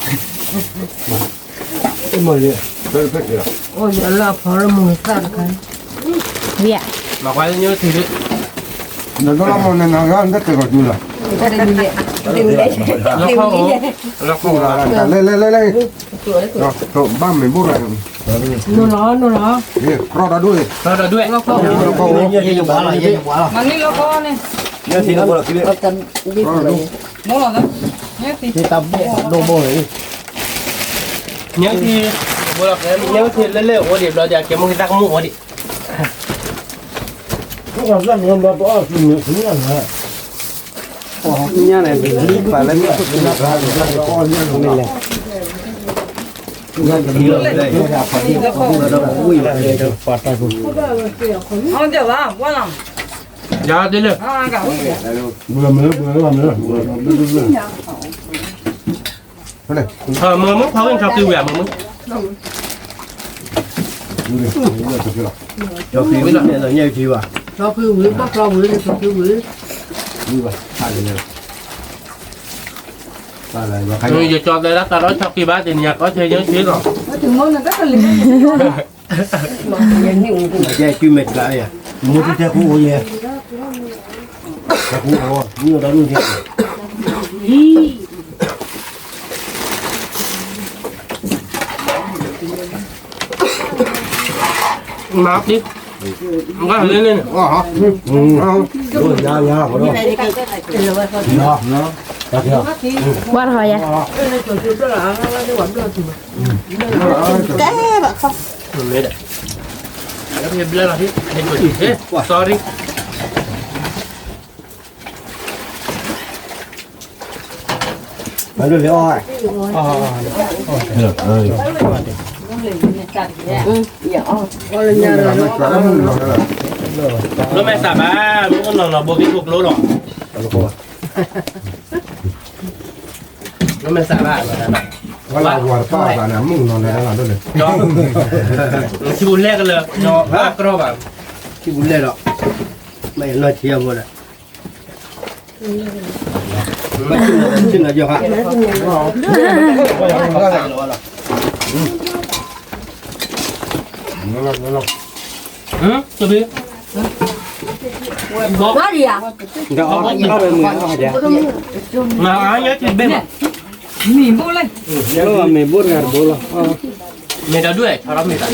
ไอ้หมดเลยเพิ่มเลย โอ้ยเราพอเรามือสั่นกัน เวีย มาไว้เยอะทีนี้ non la monna non non che cosa là แล้วเข้า lei no to bam in burra นูร้อน roda due เราด้วย เราก็มันนี่เราก็เนี่ย io si lavora qui มองหรอเนี่ยสิ si sta do boh เนี้ยที่บอกเลยเนี้ยที่เล่ๆโอ้ดิเราจะเก็บมือตักมือโอ้ดิ guarda non va a finire oh ne fa la mia oh non le เอาเดี๋ยวว่าหลัง ยาดิเลย อ่ากับ มือมึงเขาเป็นชอบกินแบบมึง cho khi biết là nhiều chiều à เราคือมือปักเรามือเราคือมือ như vậy hai lần ba lần và มึงจะจอดเลยแล้วแต่เราชอบกินบ้านติเนี่ยก็เทเยอะชีสหรอ ถึงมือนั่นก็เลย che chưa mệt lại à mua cái xe cũ gì xe cũ như đó luôn thế มาดิมึงก็เล่นเล่น hả ya vào đó nó đặt chưa ว่าทอยะ ไม่ได้แล้วเพียบเลยหรอที่เห็นกดเฮ้ sorry มันดูเลยอ้อย อ๋อ รู้ไหมสาบะรู้ก็นอนเราโบกี้ถูกรู้หรอรู้ไหมสาบะ ว่าเราหัวป้าตาเนี่ยมึงนอนในร้านด้วยเลย เนาะชิบุนแรกกันเลยเนาะฮะกรอบอ่ะ ที่บุญเลยหรอไม่เลิศเที่ยวหมดอ่ะไม่ขึ้นเลยเยอะครับ ตัวนี้บอก ว่าดิอ่ะ เดี๋ยวเอาไปมือเดี๋ยว มาอ่ะเยอะจริงเบ้ มีบุเลย เดี๋ยวมีบุญงานบุญหรอ เมดาด้วยชารับเมดา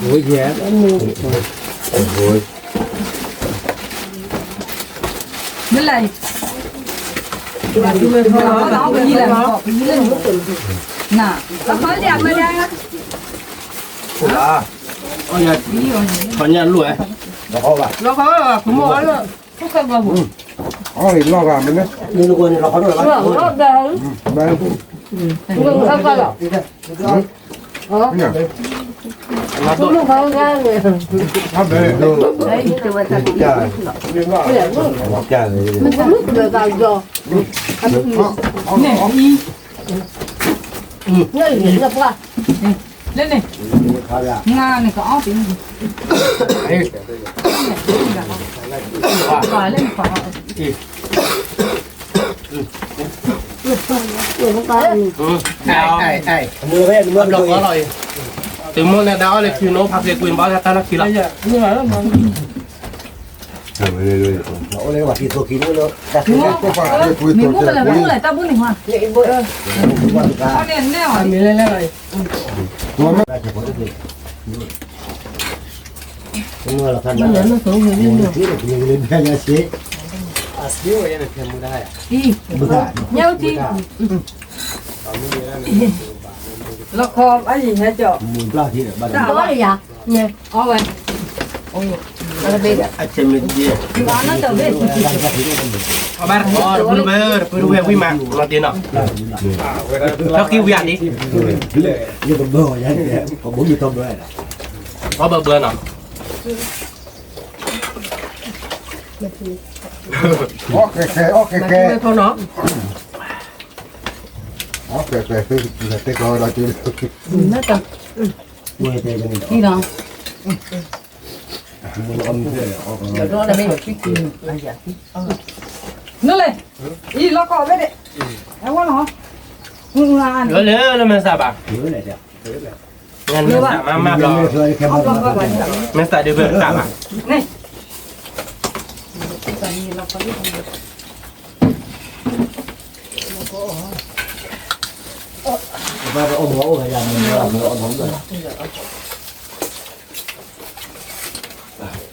โอ้ยแย่โอ้ย นี่เลยเราไปยี่เลยบอกยี่เลยน่ะแล้วเขาเรียกมาได้ครับ อ๋อเนี่ยขอเนี่ยรวย แล้วเขาว่า แล้วเขาผมบอกว่าพวกเขาบอกผม อ๋อเห็นรอบอ่ะมันเนี่ย นี่ลูกคนเราเขาด้วย ได้ เขาก็หรอก เนี่ย มาตัว ทำได้ดูจ้าเรียนว่าจ้าเลย เนี่ยเล่นนี่งานนี่ก็เอาไปฝ่ายเล่นฝ่าย ไอ้มือเว้ยมือ ดอกอร่อยถึงมื้อเนี่ยดาวเลยคิวโนพักเรียกวินบอสตาลักคิละ ทำไปเรื่อย เราเลยว่าที่ตัวกินเลยแต่ ๆก็ฝากคุย มี ตัว บุ้ง เจ้า อะไรบุ้งอะไรตาบุ้งหนึ่งว่ะ วันกา เขาเนี่ยแน่ว่ะมีอะไรอะไร ตัวไม่ ได้เฉพาะที่เมื่อเราคันมันเหลือมันสูงอยู่นี่ที่เรากินเลยแค่ยาชี อาซิวยังเทียมมือได้อ่ะ อี บุตร เย้าจีละครอะไรอย่างเงี้ยจ้ะ มูลปลาที่บ้าน ว่าดิอ่ะเนี่ย เอาไว้โอ้ยอะไรเบ็ด อาจจะมีเดีย ร้านน่าจะเบ็ด เอาบ้านขอเบอร์เบอร์ไปดูเววิมามาตีนอ่ะแล้วคิวอย่างนี้ อยู่ตรงเบอร์อย่างเงี้ยผมอยู่ตรงเบอร์ เพราะเบอร์เบอร์เนาะ อ๋อแก่อ๋อแก่ เขาเนาะ อ๋อแก่คือเต็กเราเราจีน น่าจะ มวยเตะกัน ที่น้อง มวยอมเพื่อนออก เดี๋ยวเราไม่คิดกินอะไรอย่างนี้นั่นเลยอีละครเบ็ดเอาวะเนาะงาน เร็วแล้วมันสาบะ เยอะเลยจ้ะ งั้นมาบรอ เคยแค่มา มันสาเดือบสาบะ นี่ มาอมหัวอมยามันเราอมหัวเลย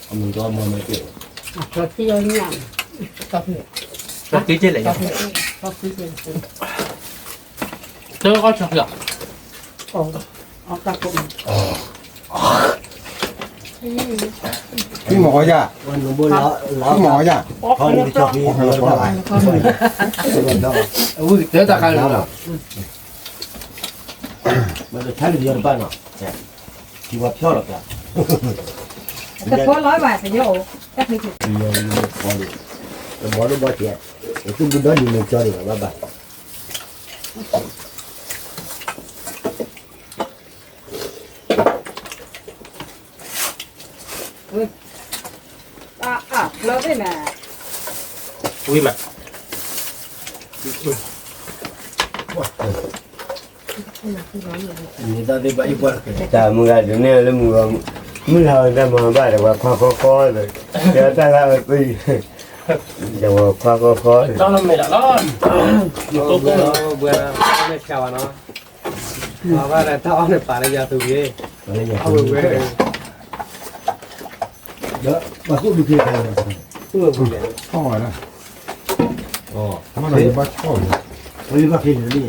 อมตัวมันไม่เกี่ยว สักทีเจ๊เลยเจอก็ช็อกเหรอ ที่หมอยา วันหนุ่มบุญแล้ว ที่หมอยา เขาเลยชอบนี่เขาเลยชอบ อุ้ยเจอตาใครหรอ มันจะใช้เรียนบ้านเนาะที่ว่าเที่ยวหรอกจ้ะ แต่พอ100 บาทเดียวแค่นี้ เรียนพอดีแต่บอกรู้บ่เจ๊ไอ้ตุ้มบุญด้านนี้มันจอดีว่าบ้า เราได้แม่ อุ้ยมา นี่ตอนนี้ไปอีกวัน แต่มึงอาจจะเนี่ยแล้วมึงมึงเอาแต่มาบ้านแต่ว่าคอเลยเดี๋ยวแต่ละปีจะว่าคอ ต้องทำไม่ได้แล้วตุ๊กเบื่อไม่เช้าเนาะมาว่าแต่ถ้าเอาในป่าระยะตัวเย่ อะไรอย่าง เอา เงี้ย เว้ย เยอะมาพูดดูคือใคร พ่อนะ อ๋อ ทำอะไรบ้าพ่อ ไม่มีมาคิดเลยนี่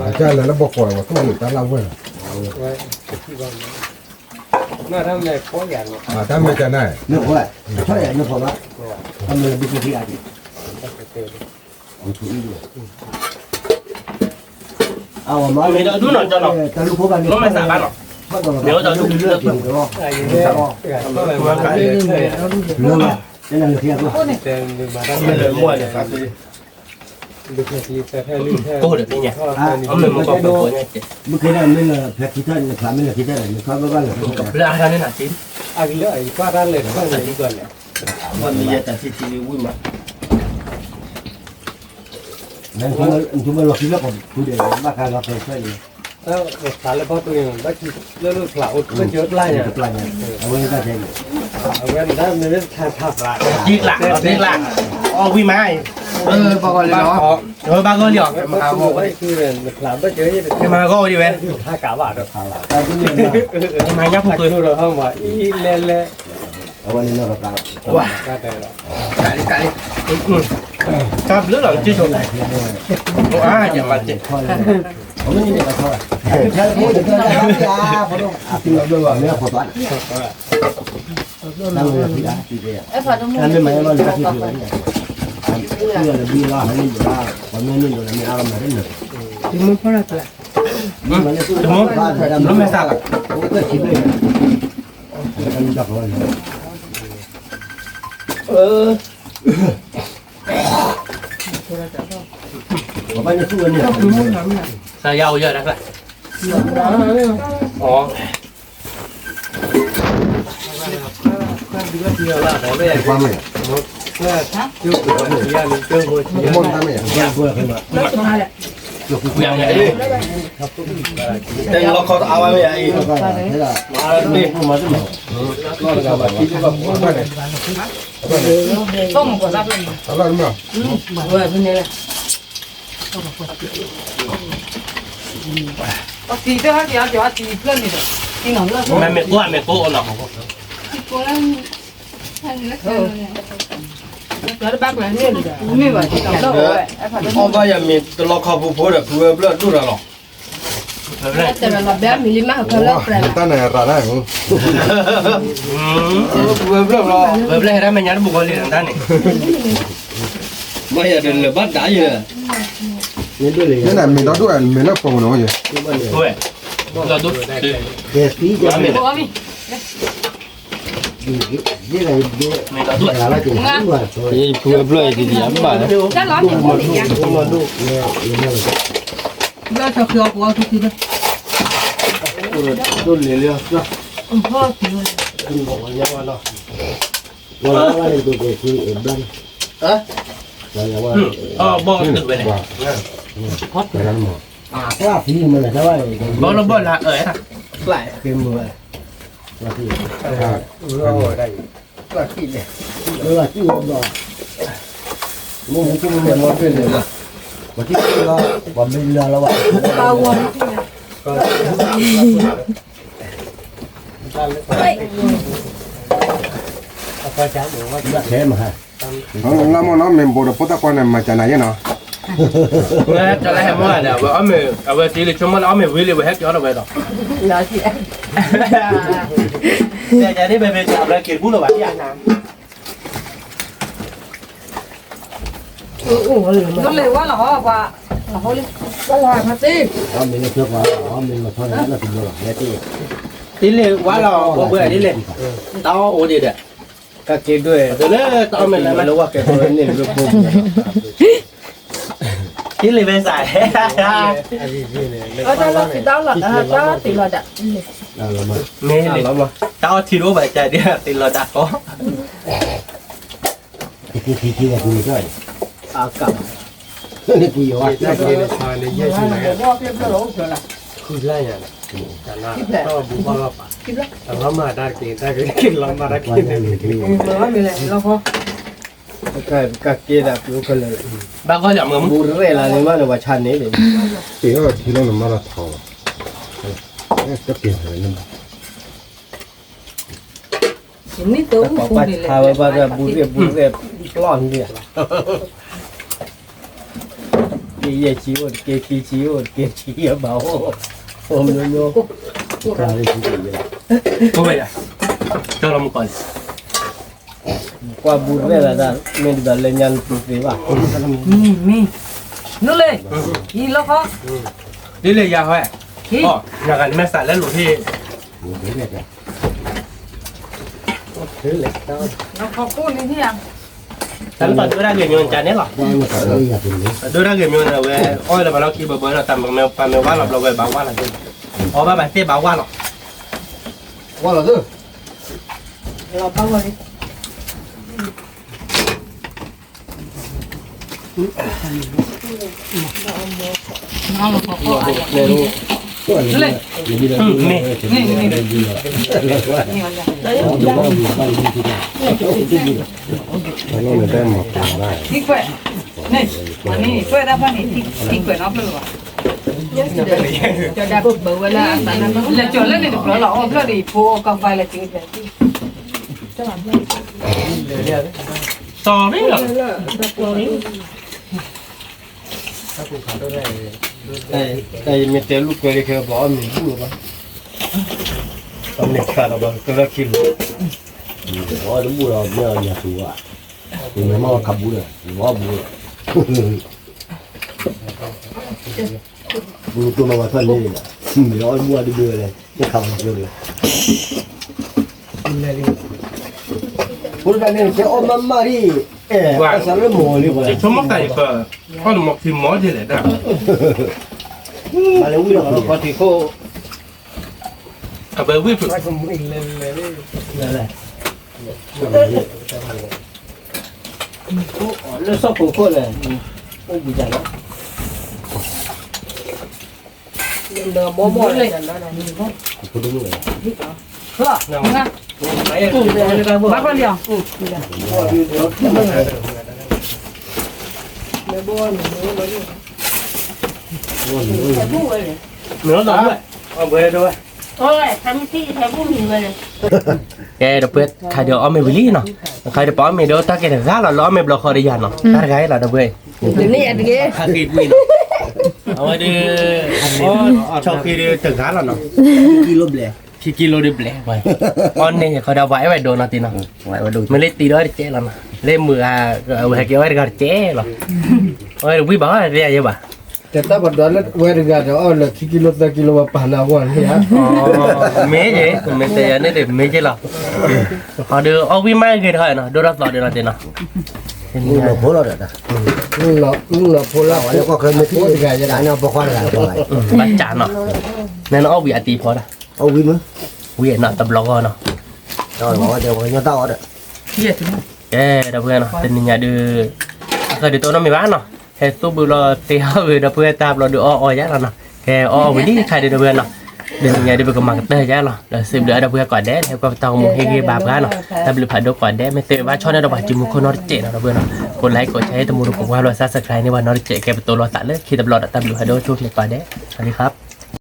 อาจารย์แล้วบอกก่อนว่าต้องอยู่ตาเราเว้ย น่าทำในโค้งอย่าง ถ้าไม่จะได้ นึกว่าใช่นึกว่าทำเลยดูคือที่อะไร เอามาเลยดูหน่อยจะหน่อยจะรู้พวกกันนี่ไม่สามารถหรอกเดี๋ยวจะดูเลือดกินก็เรื่องนี่นั่นเทียบด้วยไม่เลยมั่วเลยครับกูเดี๋ยวนี่ไงเอาหนึ่งมาบอกตัวเนี่ยเมื่อกี้นั่นไม่เลยแพ็กที่ท่านถามไม่เลยที่ท่านนี่เขาบ้านเลยเรื่องอะไรนี่น่ะจิ๊บอะไรก็ร้านเลยก็เลยดีกว่าเลยวันนี้จะที่วิ่งมานั่นคือมันหลอกที่แล้วผมคุยเดี๋ยวมาการเราเคยช่วยแล้วขาแล้วพอตัวเองได้เรื่องหลาอุดก็เยอะไล่เนี่ยไล่เนี่ยเอาไว้ได้ใช่ไหมเอาไว้ได้ไม่ได้ทางภาพละยิกหลักยิกหลักอ๋อวิ่งมาบอกก่อนเลยเนาะบางคนเดี๋ยวมาบอกว่าคือหลานก็เจอที่มาก็ดีเว้ยถ้ากะว่าเดี๋ยวขาละแต่ที่นี่มายับตัวเราห้องว่าอีเล่เล่เอาไว้นี่เราตามว้าก็ได้แล้วไก่ครับเรื่องหลังชื่อชมอย่ามาเจ็บผมไม่ได้กระทำใช่พูดถึงเรื่องอะไรอ่ะพอต้องตีเราด้วยว่าเนื้อพอตันนั่งเลยพี่ดาพี่เดียนั่นไม่หมายว่าเราที่ที่ว่าเนี่ยเรื่องอะไรดีว่าให้นี่อยู่ว่าผมไม่นี่อยู่แล้วไม่เอามาได้เลยที่มึงพอละตัวมันเลยพูดว่าเราไม่ทราบผมก็คิดเลยกันจับเลยผมไปในตู้เนี่ยสายยาวเยอะนะครับอ๋อความไม่มนทำไม่ยังเพื่อขึ้นมายังไงแต่เราเขาเอาไว้ไม่ไอ้มาดิมาดิก็เลยแบบคิดว่าต้มก่อนรับเลย อะไรมั้ง เว้ยเป็นไงล่ะตีเจ้าที่อาจจะตีเพื่อนนี่ตีหนอนแล้วไม่ก้อนไม่โก้หรอกแล้วแบกแบบนี้ไม่ไหวที่เราเลยอ๋อก็ยังมีตัวเขาผู้พูดแบบเพื่อเลือดดูหรอแต่เราแบบมีลิมาเขาเลิกแล้วตั้งแต่ร้านไหนมึงเพื่อเลือดหรอเว็บแรกได้ไม่ยัดบุกเลยนั่นนี่ไม่อยากเดินเลยบ้านด่าเยอะนี่ไหนมีตัวด้วยมีนักปองน้อยอยู่ด้วยเราดูเดี๋ยวพี่จะไม่ได้นี่อะไรไม่เราด้วยอะไรกันด้วยนี่เพื่อเลือดดีๆบ้านจะร้อนอย่างนี้อย่างเราจะเคี่ยวกูเอาทุกทีเลยดูเรื่อยๆจ้ะพ่อถือคุณบอกว่าอย่างว่าเนาะว่าอะไรตัวเด็กคือบ้านอย่างว่าบอกตึกไปเลยพัดไปแล้วหมดว่าพี่มันเลยใช่ไหมบอกเราบอกละไหลเต็มมือว่าพี่ได้ว่าพี่เลยว่าพี่บอกมึงจะมึงเนี่ยมันเป็นเลยว่าที่เราว่าไม่เรือแล้วว่าเบาวนแค่มาฮะแล้วมันน้องเมมโบร์ดพุทธคนมาจากไหนเนาะจะอะไรมั่วเนี่ยว่าเอาเมย์เอาไว้ทีเลยชั่วโมงเอาเมย์วิ่งเลยไปแฮกย้อนเอาไปต่อแล้วสิแต่จะได้ไปเป็นจับแล้วเกิดพูดเอาไว้ที่อ่างน้ำก็เลยว่าเราว่าเราเลยว่าลอยมาตีเอาเมย์เชื่อว่าเอาเมย์มาทอดแล้วกินเลยแค่ที่ทีเลยว่าเราเบื่อทีเลยเต้าโอ้ดีเด็ดก็กินด้วยเดี๋ยวเลยเต้าเมย์ไม่รู้ว่าแกตัวนี้รูปผมที่เลยไปใส่ถ้าเราติดดาวหลักถ้าติดหลักอ่ะไม่เลยเต้าที่รู้ไปใจเดียวติดหลักก็ที่ว่าคุณช่วยอากาศนี่กี่วันได้กินทานในเยอะที่ไหนคือไรอ่ะจะน่าก็บุบว่าป่ะแต่เรามาได้กินได้กินเรามาได้กินมันไม่เลยเราพอก็กินแบบรู้กันเลยบางคนอย่างเมืองบูเรลาเนี่ยมันว่าชันนี้เลยปีก็ที่เรามาละทองจะเปลี่ยนอะไรนั่นนี่ตัวปัดทาวบ้านบูเรปล้อนเนี่ยกี่เยชิวกี่ขี้ชิวกี่ชี้เบาโอมโยกลายเป็นชี้เลยก็ไปอ่ะเจ้าเรามาก่อน qua bùn về là ra mình đã lên nhân gì vậy มีนู่นเลยกินแล้วเขา นี่เลยยาแหวะอ๋ออย่างนั้นแม่ใส่แล้วหลุดที่ เราขอบคุณนี่ที่ยัง ฉันตอนดูได้เงินจานนี้หรอดูได้เงินเราเว้ยอ้อยเราเราคิดเบอร์เราทำแมวปลาแมวว่าเราเว้ยบางว่าเราด้วยอ๋อบ้าเต้บางว่าหรอ qua là thôi เราเข้าไป น้องเราขอขออะไรเลยนี่ที่เปิดนี่วันนี้เปิดได้ป่ะนี่ที่เปิดน้องเปิดวะจะได้เปิดเวลาตอนนั้นแล้วจนแล้วนี่เปิดเราเปิดดีโฟกัไฟละจริง ต่อไม่หรอ đây mình tới lúc cái kia bỏ mình bùa mà ông này cả là tôi đã kìm bỏ đúng bùa giờ nhà chủ à thì mới mau cầm bùa bỏ bùa bùa tôi mà thân đi mình nói bùa đi bùa này cái cầm chưa được bùa cái này sẽ ôm mama đi cái sao nó mồ đi chỉ cho mắc tay phở có được một thì mỏ gì để đó mà nếu bây giờ nó có thì khô à bởi vì phải nó sắp khô khô này ôi bị già đó bố bố lên có đúng rồi bác con điều nữa lắm vậy về đâu vậy thôi thằng chị thấy vui mình rồi cái đặc biệt khai được ông mày với lý nó khai được bỏ mày đâu ta cái này giá là lo mày lo khỏi đi dàn nó ta gái là đặc biệt này anh ghê khai khi quỳ nó ông đi sau khi đi từng giá là nó kilo đi bể vậy con nàyเขาดาวไว้ไว้โดนตีนะไว้โดนไม่เล่นตีด้วยเจ๊แล้วนะเล่นมือเอาให้เกี่ยวไว้กับเจ๊หรอโอ้ยวิ่งบ้าเรียกยังบ้า kita berdua warga ada oh lah kilo pahlawan ya เมย์เจ๊เมย์แต่ยันนี่เด็กเมย์เจ๊หรอเขาดูเอาวิ่งมาเกินเท่าไหร่นะดูรักต่อเดือนละตีนะ nhưng mà phố lo được à nhưng là phố lao nó có cái mấy cái gà cho đã nó bỏ qua là rồi บัดจานเนาะนั่นเอาวิ่งตีพอนะ ô vin nữa วิ่งเนาะตบล็อกเนาะ rồi bỏ đều nhau tao đó เอ๊ะดับเบิลเนาะเป็นยังไงดูเคยดูตัวน้องมีบ้านเนาะแค่ตู้บุหรี่เตี้ยเลยดับเบิลตามเราดูอ้อยักษ์แล้วเนาะแค่อ้อวิ่งดีใครดูดับเบิลเนาะเดี๋ยวยังไงดูเป็นกำลังเตะยักษ์เนาะเดี๋ยวสืบเดือดดับเบิลก่อนแดดแล้วก็ต้องมุงให้บาปกันเนาะแต่บริษัทดูก่อนแดดไม่เตะว่าชอบในระบาดจิมุคนนอร์เจเนาะดับเบิลเนาะกดไลค์กดแชร์ตะมูดูผมว่าเราซับสไครต์ในวันนอร์เจแกเป็นตัวรอตัดเลยคิดตลอดตามบริษัทดูช่วยก่อนแดดสวัสดีครับ